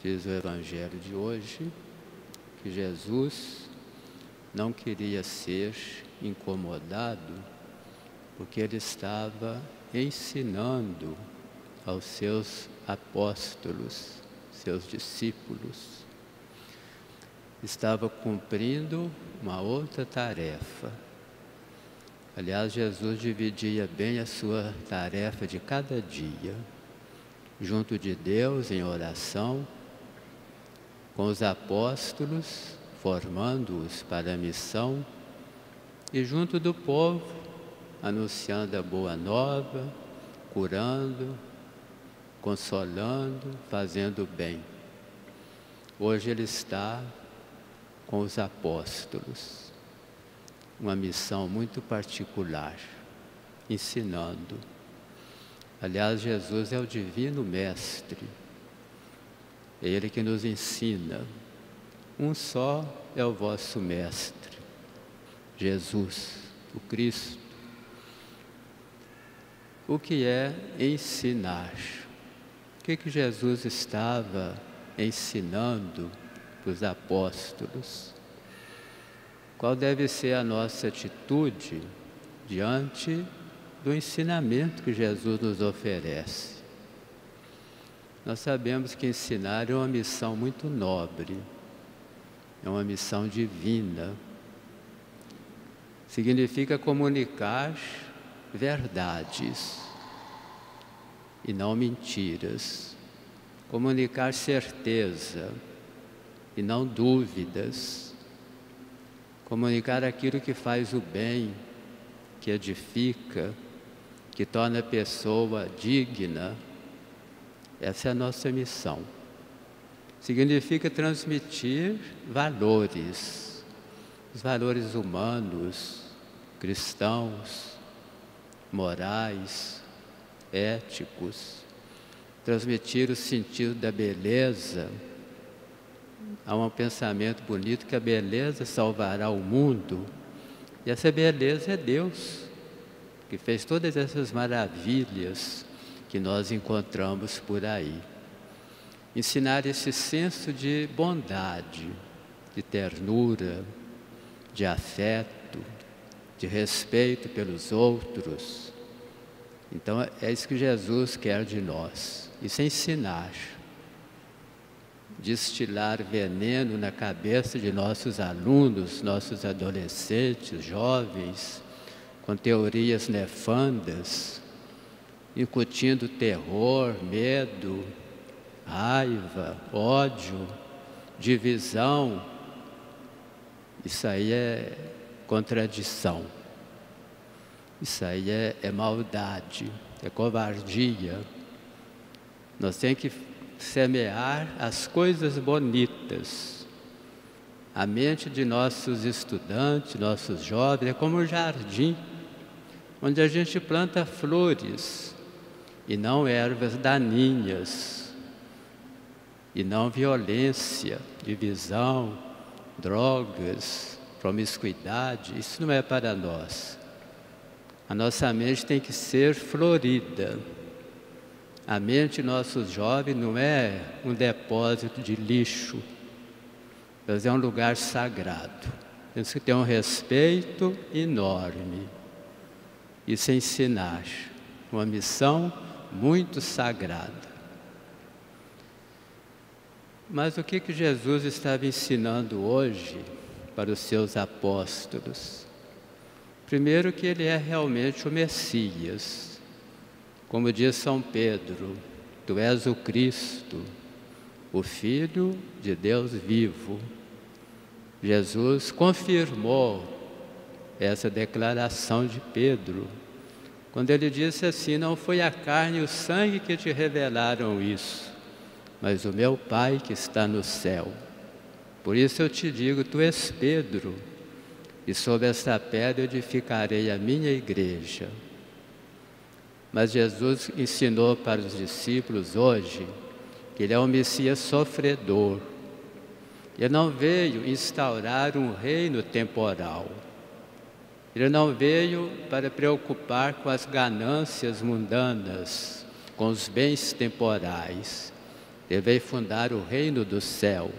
diz o Evangelho de hoje, que Jesus não queria ser incomodado, porque ele estava ensinando aos seus apóstolos, seus discípulos. Estava cumprindo uma outra tarefa. Aliás, Jesus dividia bem a sua tarefa de cada dia, junto de Deus em oração, com os apóstolos, formando-os para a missão, e junto do povo, anunciando a boa nova, curando, consolando, fazendo bem. Hoje ele está com os apóstolos, uma missão muito particular, ensinando. Aliás, Jesus é o divino mestre, é Ele que nos ensina. Um só é o vosso mestre, Jesus, o Cristo. O que é ensinar? O que Jesus estava ensinando para os apóstolos? Qual deve ser a nossa atitude diante do ensinamento que Jesus nos oferece? Nós sabemos que ensinar é uma missão muito nobre, é uma missão divina. Significa comunicar verdades e não mentiras, comunicar certeza e não dúvidas, comunicar aquilo que faz o bem, que edifica, que torna a pessoa digna. Essa é a nossa missão. Significa transmitir valores, os valores humanos, cristãos, morais, éticos, transmitir o sentido da beleza. Há um pensamento bonito que a beleza salvará o mundo, e essa beleza é Deus, que fez todas essas maravilhas que nós encontramos por aí. Ensinar esse senso de bondade, de ternura, de afeto, de respeito pelos outros. Então é isso que Jesus quer de nós. Isso é ensinar. Destilar veneno na cabeça de nossos alunos, nossos adolescentes, jovens, com teorias nefandas, incutindo terror, medo, raiva, ódio, divisão. Isso aí é contradição. Isso aí é maldade, é covardia. Nós temos que semear as coisas bonitas. A mente de nossos estudantes, nossos jovens, é como um jardim, onde a gente planta flores e não ervas daninhas, e não violência, divisão, drogas, promiscuidade. Isso não é para nós. A nossa mente tem que ser florida. A mente de nossos jovens não é um depósito de lixo, mas é um lugar sagrado. Temos que ter um respeito enorme. Isso é ensinar, uma missão muito sagrada. Mas o que Jesus estava ensinando hoje para os seus apóstolos? Primeiro, que ele é realmente o Messias. Como diz São Pedro, tu és o Cristo, o Filho de Deus vivo. Jesus confirmou essa declaração de Pedro, quando ele disse assim: não foi a carne e o sangue que te revelaram isso, mas o meu Pai que está no céu. Por isso eu te digo, tu és Pedro, e sobre esta pedra edificarei a minha igreja. Mas Jesus ensinou para os discípulos hoje que ele é um Messias sofredor. Ele não veio instaurar um reino temporal. Ele não veio para preocupar com as ganâncias mundanas, com os bens temporais. Ele veio fundar o reino do céu.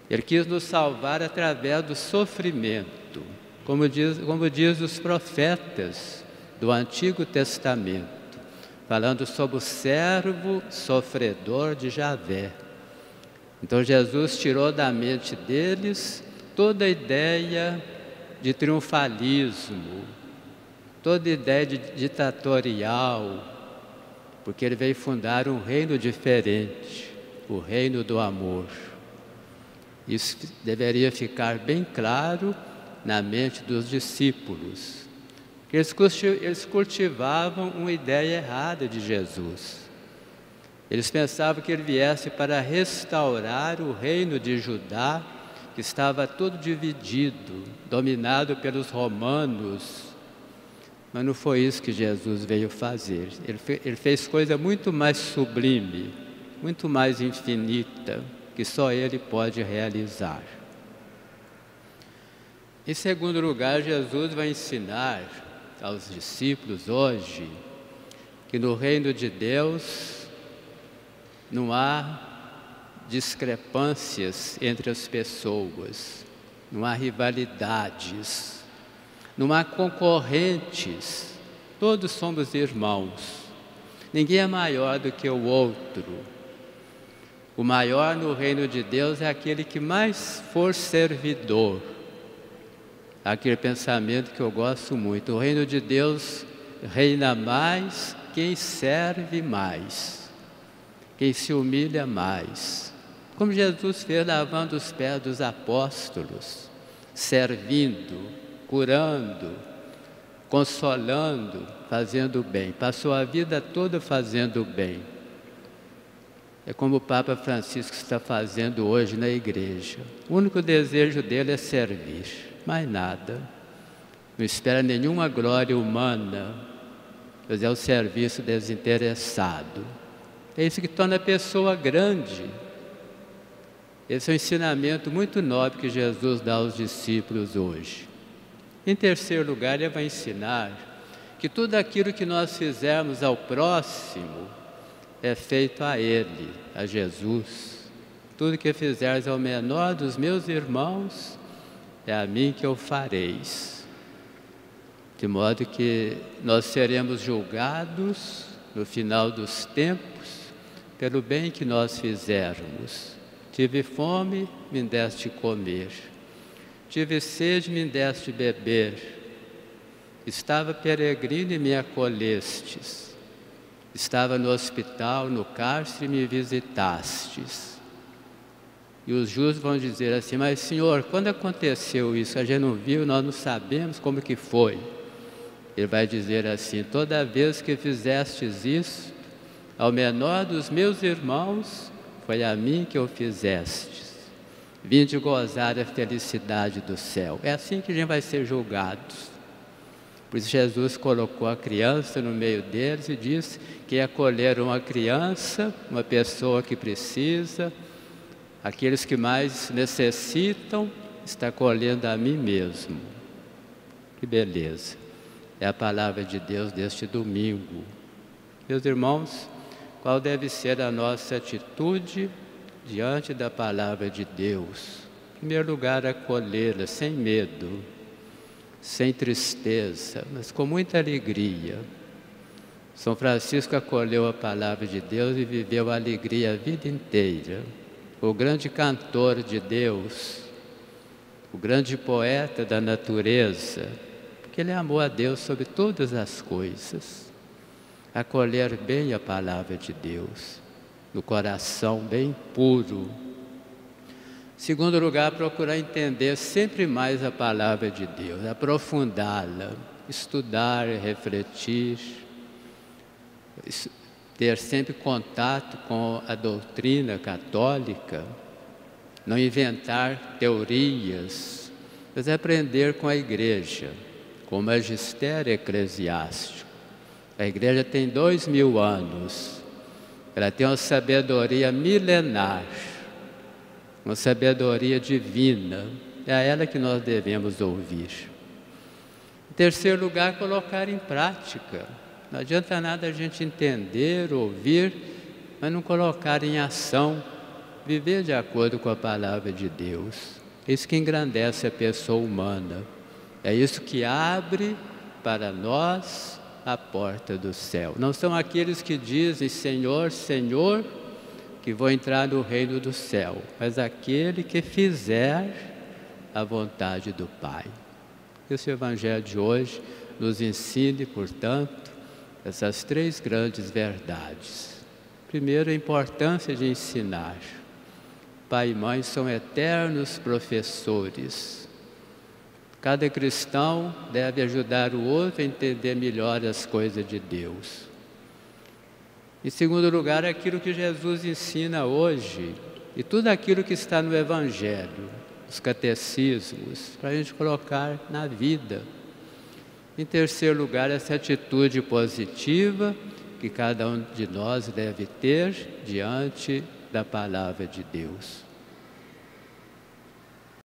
Ele quis nos salvar através do sofrimento, como diz os profetas do Antigo Testamento, falando sobre o servo sofredor de Javé. Então Jesus tirou da mente deles toda a ideia de triunfalismo, toda a ideia de ditatorial, porque ele veio fundar um reino diferente, o reino do amor. Isso deveria ficar bem claro na mente dos discípulos. Eles cultivavam uma ideia errada de Jesus. Eles pensavam que ele viesse para restaurar o reino de Judá, que estava todo dividido, dominado pelos romanos. Mas não foi isso que Jesus veio fazer. Ele fez coisa muito mais sublime, muito mais infinita, que só Ele pode realizar. Em segundo lugar, Jesus vai ensinar aos discípulos hoje que no reino de Deus não há discrepâncias entre as pessoas, não há rivalidades, não há concorrentes, todos somos irmãos, ninguém é maior do que o outro. O maior no reino de Deus é aquele que mais for servidor. Aquele pensamento que eu gosto muito, o reino de Deus reina mais quem serve mais, quem se humilha mais. Como Jesus fez lavando os pés dos apóstolos, servindo, curando, consolando, fazendo bem. Passou a vida toda fazendo bem. É como o Papa Francisco está fazendo hoje na igreja. O único desejo dele é servir, mais nada. Não espera nenhuma glória humana, mas é o serviço desinteressado. É isso que torna a pessoa grande. Esse é um ensinamento muito nobre que Jesus dá aos discípulos hoje. Em terceiro lugar, ele vai ensinar que tudo aquilo que nós fizermos ao próximo é feito a Ele, a Jesus. Tudo que fizeres ao menor dos meus irmãos, é a mim que o fareis. De modo que nós seremos julgados no final dos tempos pelo bem que nós fizermos. Tive fome, me deste comer. Tive sede, me deste beber. Estava peregrino e me acolhestes. Estava no hospital, no cárcere, e me visitastes. E os justos vão dizer assim: mas Senhor, quando aconteceu isso? A gente não viu, nós não sabemos como que foi. Ele vai dizer assim: toda vez que fizestes isso, ao menor dos meus irmãos, foi a mim que o fizestes. Vinde gozar a felicidade do céu. É assim que a gente vai ser julgados. Por isso Jesus colocou a criança no meio deles e disse que acolher uma criança, uma pessoa que precisa, aqueles que mais necessitam, está acolhendo a mim mesmo. Que beleza! É a palavra de Deus deste domingo. Meus irmãos, qual deve ser a nossa atitude diante da palavra de Deus? Em primeiro lugar, acolhê-la sem medo, sem tristeza, mas com muita alegria. São Francisco acolheu a palavra de Deus e viveu a alegria a vida inteira. O grande cantor de Deus, o grande poeta da natureza, porque ele amou a Deus sobre todas as coisas. Acolher bem a palavra de Deus, no coração bem puro. Segundo lugar, procurar entender sempre mais a palavra de Deus, aprofundá-la, estudar, refletir, ter sempre contato com a doutrina católica, não inventar teorias, mas aprender com a igreja, com o magistério eclesiástico. A igreja tem 2000 anos, ela tem uma sabedoria milenar, uma sabedoria divina, é a ela que nós devemos ouvir. Em terceiro lugar, colocar em prática. Não adianta nada a gente entender, ouvir mas não colocar em ação, viver de acordo com a palavra de Deus. É isso que engrandece a pessoa humana. É isso que abre para nós a porta do céu. Não são aqueles que dizem Senhor, Senhor, que vão entrar no reino do céu, mas aquele que fizer a vontade do Pai. Que esse Evangelho de hoje nos ensine, portanto, essas três grandes verdades. Primeiro, a importância de ensinar. Pai e mãe são eternos professores. Cada cristão deve ajudar o outro a entender melhor as coisas de Deus. Em segundo lugar, aquilo que Jesus ensina hoje, e tudo aquilo que está no Evangelho, os catecismos, para a gente colocar na vida. Em terceiro lugar, essa atitude positiva que cada um de nós deve ter diante da palavra de Deus.